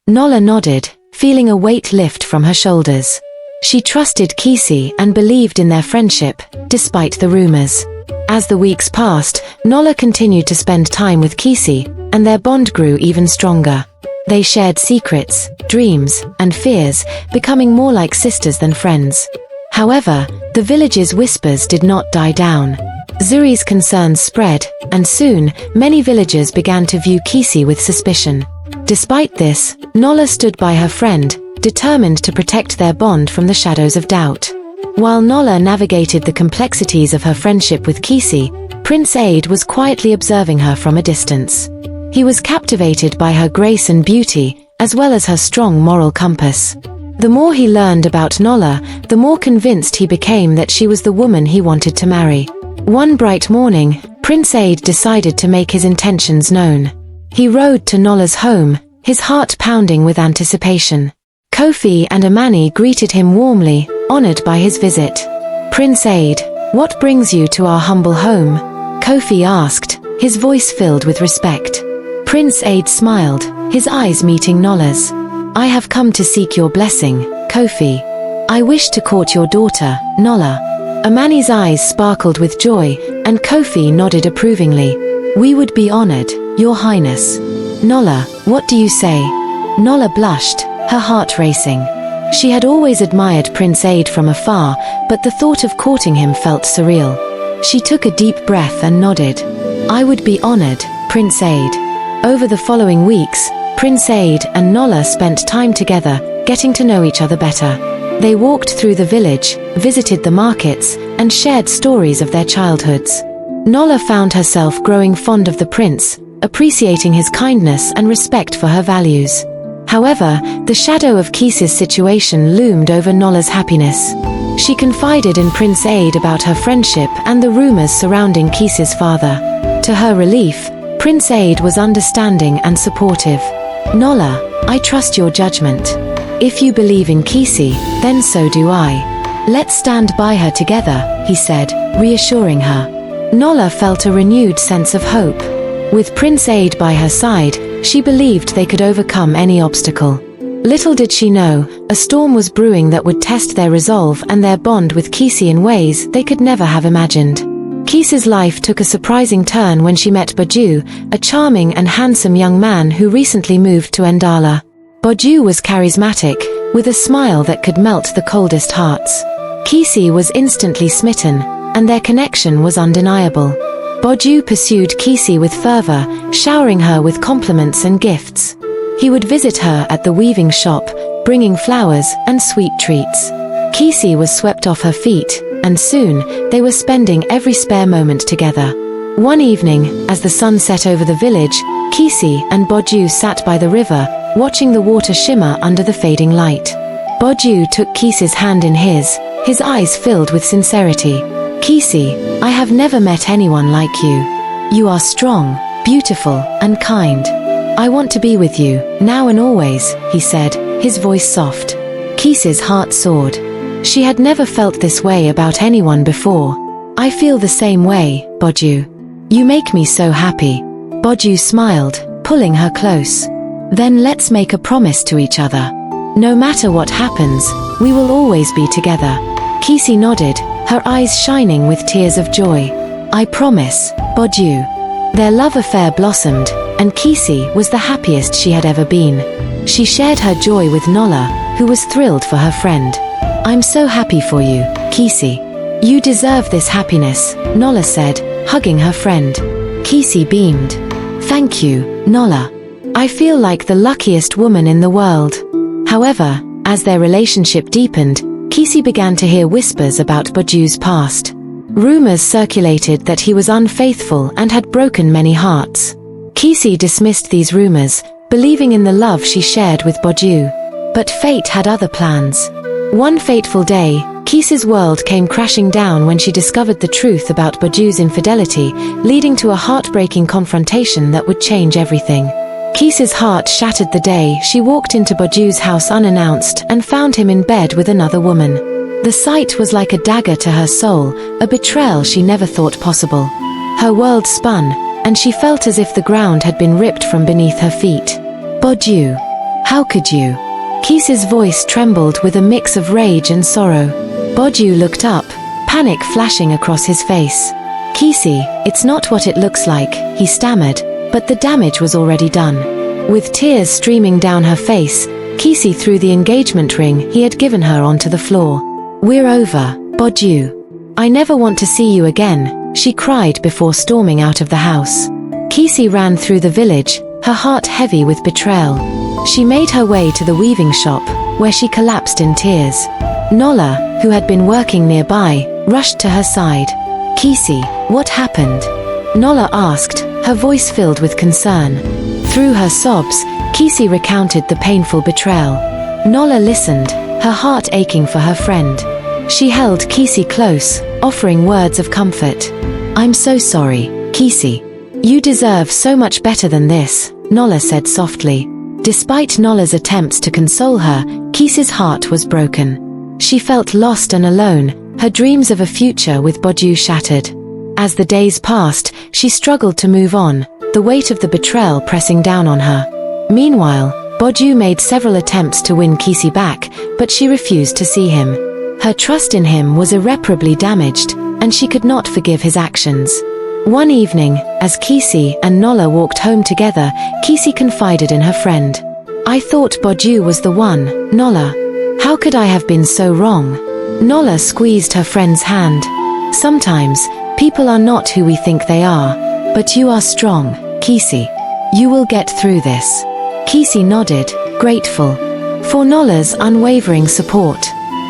N'Dala nodded, feeling a weight lift from her shoulders. She trusted Kisi and believed in their friendship, despite the rumors. As the weeks passed, N'Dala continued to spend time with Kisi, and their bond grew even stronger. They shared secrets, dreams, and fears, becoming more like sisters than friends. However, the village's whispers did not die down. Zuri's concerns spread, and soon, many villagers began to view Kisi with suspicion. Despite this, N'Dala stood by her friend, determined to protect their bond from the shadows of doubt. While N'Dala navigated the complexities of her friendship with Kisi, Prince Aid was quietly observing her from a distance. He was captivated by her grace and beauty, as well as her strong moral compass. The more he learned about N'Dala, the more convinced he became that she was the woman he wanted to marry. One bright morning, Prince Aid decided to make his intentions known. He rode to N'Dala's home, his heart pounding with anticipation. Kofi and Amani greeted him warmly, honored by his visit. "Prince Aid, what brings you to our humble home?" Kofi asked, his voice filled with respect. Prince Aid smiled, his eyes meeting N'Dala's. "I have come to seek your blessing, Kofi. I wish to court your daughter, N'Dala." Amani's eyes sparkled with joy, and Kofi nodded approvingly. "We would be honored, Your Highness." "N'Dala, what do you say?" N'Dala blushed, her heart racing. She had always admired Prince Aid from afar, but the thought of courting him felt surreal. She took a deep breath and nodded. "I would be honored, Prince Aid." Over the following weeks, Prince Aid and N'Dala spent time together, getting to know each other better. They walked through the village, visited the markets, and shared stories of their childhoods. N'Dala found herself growing fond of the prince, appreciating his kindness and respect for her values. However, the shadow of Kisi's situation loomed over N'Dala's happiness. She confided in Prince Aid about her friendship and the rumors surrounding Kisi's father. To her relief, Prince Aid was understanding and supportive. "N'Dala, I trust your judgment. If you believe in Kisi, then so do I. Let's stand by her together," he said, reassuring her. N'Dala felt a renewed sense of hope. With Prince Aid by her side, she believed they could overcome any obstacle. Little did she know, a storm was brewing that would test their resolve and their bond with Kisi in ways they could never have imagined. Kisi's life took a surprising turn when she met Boju, a charming and handsome young man who recently moved to N'Dala. Boju was charismatic, with a smile that could melt the coldest hearts. Kisi was instantly smitten, and their connection was undeniable. Boju pursued Kisi with fervor, showering her with compliments and gifts. He would visit her at the weaving shop, bringing flowers and sweet treats. Kisi was swept off her feet, and soon, they were spending every spare moment together. One evening, as the sun set over the village, Kisi and Boju sat by the river, watching the water shimmer under the fading light. Boju took Kisi's hand in his eyes filled with sincerity. "Kisi, I have never met anyone like you. You are strong, beautiful, and kind. I want to be with you, now and always," he said, his voice soft. Kisi's heart soared. She had never felt this way about anyone before. "I feel the same way, Boju. You make me so happy." Boju smiled, pulling her close. "Then let's make a promise to each other. No matter what happens, we will always be together." Kisi nodded, her eyes shining with tears of joy. "I promise, Boju." Their love affair blossomed, and Kisi was the happiest she had ever been. She shared her joy with N'Dala, who was thrilled for her friend. "I'm so happy for you, Kisi. You deserve this happiness," N'Dala said, hugging her friend. Kisi beamed. "Thank you, N'Dala. I feel like the luckiest woman in the world." However, as their relationship deepened, Kisi began to hear whispers about Boju's past. Rumors circulated that he was unfaithful and had broken many hearts. Kisi dismissed these rumors, believing in the love she shared with Boju. But fate had other plans. One fateful day, Kisi's world came crashing down when she discovered the truth about Boju's infidelity, leading to a heartbreaking confrontation that would change everything. Kisi's heart shattered the day she walked into Boju's house unannounced and found him in bed with another woman. The sight was like a dagger to her soul, a betrayal she never thought possible. Her world spun, and she felt as if the ground had been ripped from beneath her feet. "Boju, How could you? Kise's voice trembled with a mix of rage and sorrow. Boju looked up, panic flashing across his face. Kise, it's not what it looks like, he stammered, but the damage was already done. With tears streaming down her face, Kise threw the engagement ring he had given her onto the floor. We're over, Boju. I never want to see you again, she cried before storming out of the house. Kise ran through the village, her heart heavy with betrayal. She made her way to the weaving shop, where she collapsed in tears. N'Dala, who had been working nearby, rushed to her side. Kise, what happened? N'Dala asked, her voice filled with concern. Through her sobs, Kise recounted the painful betrayal. N'Dala listened, her heart aching for her friend. She held Kise close, offering words of comfort. I'm so sorry, Kise. You deserve so much better than this, N'Dala said softly. Despite N'Dala's attempts to console her, Kise's heart was broken. She felt lost and alone, her dreams of a future with Boju shattered. As the days passed, she struggled to move on, the weight of the betrayal pressing down on her. Meanwhile, Boju made several attempts to win Kise back, but she refused to see him. Her trust in him was irreparably damaged, and she could not forgive his actions. One evening, as Kise and N'Dala walked home together, Kise confided in her friend. I thought Boju was the one, N'Dala. How could I have been so wrong? N'Dala squeezed her friend's hand. Sometimes, people are not who we think they are. But you are strong, Kise. You will get through this. Kise nodded, grateful for N'Dala's unwavering support.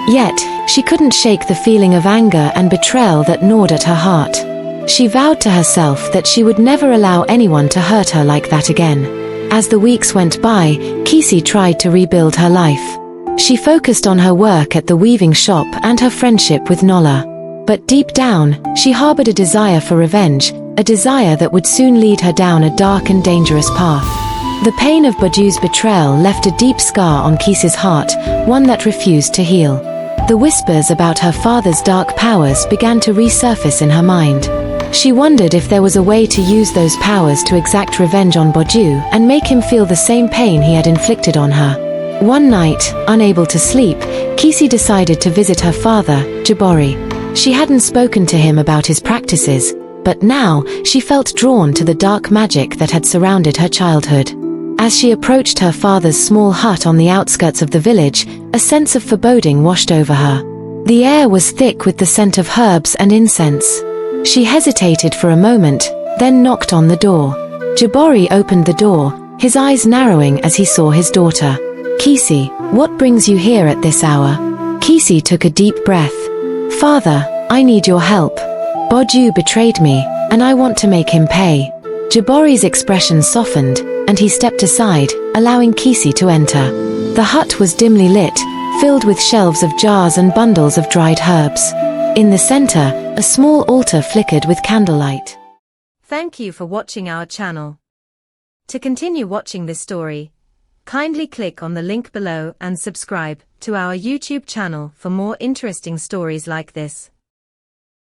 Yet, she couldn't shake the feeling of anger and betrayal that gnawed at her heart. She vowed to herself that she would never allow anyone to hurt her like that again. As the weeks went by, Kise tried to rebuild her life. She focused on her work at the weaving shop and her friendship with N'Dala. But deep down, she harbored a desire for revenge, a desire that would soon lead her down a dark and dangerous path. The pain of Boju's betrayal left a deep scar on Kise's heart, one that refused to heal. The whispers about her father's dark powers began to resurface in her mind. She wondered if there was a way to use those powers to exact revenge on Boju and make him feel the same pain he had inflicted on her. One night, unable to sleep, Kise decided to visit her father, Jabori. She hadn't spoken to him about his practices, but now she felt drawn to the dark magic that had surrounded her childhood. As she approached her father's small hut on the outskirts of the village, a sense of foreboding washed over her. The air was thick with the scent of herbs and incense. She hesitated for a moment, then knocked on the door. Jabori opened the door, his eyes narrowing as he saw his daughter. Kise, what brings you here at this hour? Kise took a deep breath. Father, I need your help. Boju betrayed me, and I want to make him pay. Jabori's expression softened, and he stepped aside, allowing Kise to enter. The hut was dimly lit, filled with shelves of jars and bundles of dried herbs. In the center, a small altar flickered with candlelight. Thank you for watching our channel. To continue watching this story, kindly click on the link below and subscribe to our YouTube channel for more interesting stories like this.